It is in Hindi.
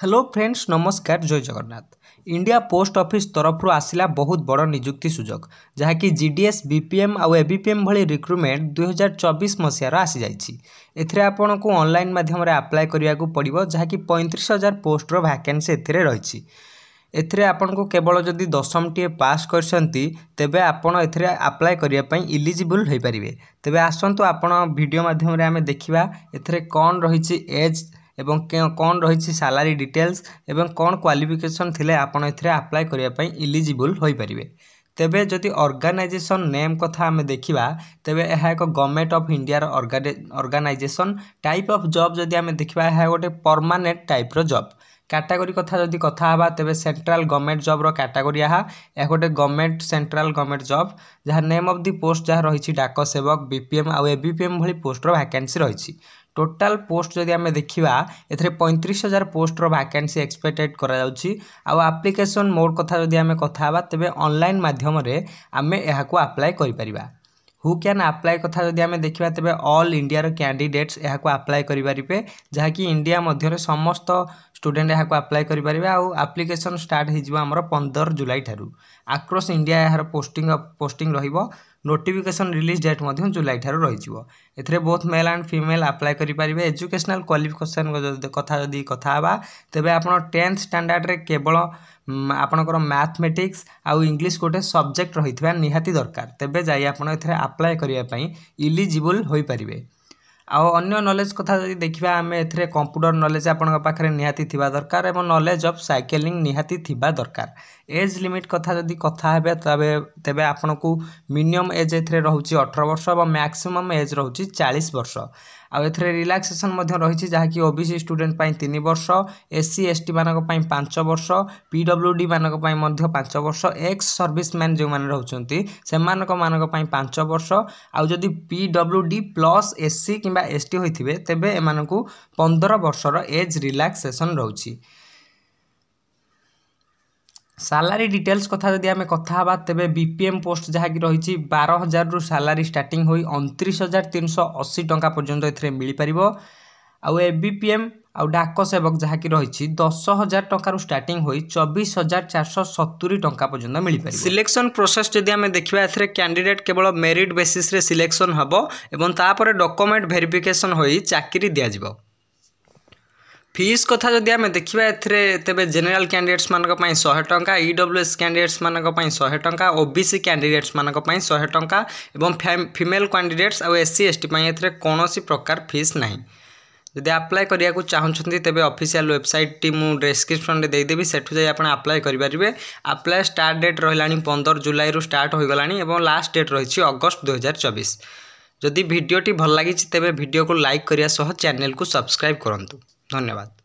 हेलो फ्रेंड्स नमस्कार जय जगन्नाथ। इंडिया पोस्ट ऑफिस तरफ आसिला बहुत बड़ निजुक्ति सुजोग जहाँकि जीडीएस बीपीएम आउ एबीपीएम भली रिक्रुटमेंट 2024 मसीहार आसी जाइछि। एथिरे आपन को ऑनलाइन माध्यम रे अप्लाई करिया को पड़िबो जहाँकि 35,000 पोस्ट रो वैकेंसी एथिरे रहिछि। एथिरे आपन को केवल जदि 10टी टी पास करसंती तेबे आपन एथिरे अप्लाई करिया पई इलिजिबल होई परिबे। तेबे आसंतु आपन वीडियो माध्यम रे हमें देखिबा एथिरे कोन रहिछि एज एवं कौन रही सैलरी डिटेल्स एवं कौन क्वालिफिकेशन थिले आपण एथिरे अप्लाई करिया पई इलिजिबल होई परिबे। तेबे जदि ऑर्गेनाइजेशन नेम कथा हमें देखिबा तेबे यह एक गवर्नमेंट ऑफ इंडिया रो ऑर्गेनाइजेशन। टाइप ऑफ जॉब जदि हमें देखिबा है गोटे परमानेंट टाइप रो जॉब। कैटेगरी कथा जदि कथा हबा तेबे सेंट्रल गवर्नमेंट जॉब रो कैटेगरी यह गोटे गवर्नमेंट सेंट्रल गवर्नमेंट जॉब जहाँ नेम ऑफ दी पोस्ट जहाँ रही डाक सेवक बीपीएम आउ एबीपीएम भली पोस्ट रो वैकेंसी रही। टोटाल पोस्ट जदि आमे देखिबा एथरे 35,000 पोस्ट रो वैकेंसी एक्सपेक्टेड करा जाउछि। आउ एप्लीकेशन मोड कथा जदि आमे कथा हबा तेबे ऑनलाइन माध्यम रे आमे एहा को अप्लाई करि परिबा। हु कैन अप्लाई कथा जदि आमे देखिबा तेबे ऑल इंडिया रो कैंडिडेट्स एहा को अप्लाई करि परिबे जहा कि इंडिया मध्य रे समस्त स्टूडेंट एहा को अप्लाई करि परिबे। आउ एप्लीकेशन स्टार्ट हे जिवो हमर 15 जुलाई ठारू। अक्रॉस इंडिया यार पोस्टिंग रहिबो। नोटिफिकेशन रिलीज डेट मध्य जुलाई ठारू रही जिवो। एथरे both male and female apply करि परिबे। एजुकेशनल क्वालिफिकेशन कथा जदि कथा हबा तेबे आपण 10th स्टैंडर्ड रे केवल आपनकर मैथमेटिक्स आउ इंग्लिश गोटे सब्जेक्ट रहितबा निहाती दरकार तेबे जाई आपण एथरे अप्लाई करिया पई इलिजिबल होई परिबे। आउ अन्य नॉलेज कथा जदि देखिबा आमे एथरे कंप्यूटर नॉलेज आपन पाखरे निहाती थिबा दरकार एवं नॉलेज ऑफ साइकिलिंग निहाती थिबा दरकार। एज लिमिट कथा जदि कथा हेबे तेबे आपन को मिनिमम एज एथरे रहउची 18 वर्ष और मैक्सिमम एज रहउची 40 वर्ष। आउ एथरे रिलैक्सेशन मध्य रहिछि जहा कि ओबीसी स्टूडेंट पई 3 वर्ष, एससी एसटी मानक पई 5 वर्ष, पीडब्ल्यूडी मानक पई मध्य 5 वर्ष, एक्स सर्विसमैन जो माने रहउचंती से मानक पई 5 वर्ष। आउ जदि पीडब्ल्यूडी प्लस एससी किबा एसटी होइथिबे तेबे एमानकु 15 वर्षर एज रिलैक्सेशन रहउछि। सैलरी डिटेल्स कथा जदि आमे कथा हबा तेबे बीपीएम पोस्ट जहा कि रही 12,000 रु सैलरी स्टार्टिंग होई 29,380 टंका पर्यंत एथरे मिली परिबो। आउ एबीपीएम आउ डाक सेवक जहा कि रही 10,000 टंका रु स्टार्टिंग होई 24,470 टंका पर्यंत मिली परिबो। सिलेक्शन प्रोसेस जदि आमे देखिबा एथरे कैंडिडेट केवल मेरिट बेसिस रे सिलेक्शन हबो एवं तापर डॉक्यूमेंट वेरिफिकेशन होई चाकरी दिया जिवो। फीस कथा जदि आमे देखिबा एथरे तेबे जनरल कैंडिडेट्स मानक पई 100 टंका, ईडब्ल्यूएस कैंडिडेट्स मानक पई 100 टंका, ओबीसी कैंडिडेट्स मानक पई 100 टंका एवं फीमेल कैंडिडेट्स आउ एससी एसटी पई एथरे कोनोसी प्रकार फीस नाही। जदि अप्लाई करिया को चाहउछंती तेबे ऑफिशियल वेबसाइट टी मु डिस्क्रिप्शन रे देई देबी सेठु जाई आपण अप्लाई करि परिबे। अप्लाई स्टार्ट डेट रहिलानी 15 जुलाई रु स्टार्ट होई गलानी एवं लास्ट डेट रहिछि अगस्त 2024। जदि वीडियोटी भल लागिछि तेबे वीडियो को लाइक करिया सह चैनल को सब्सक्राइब करंतु। धन्यवाद।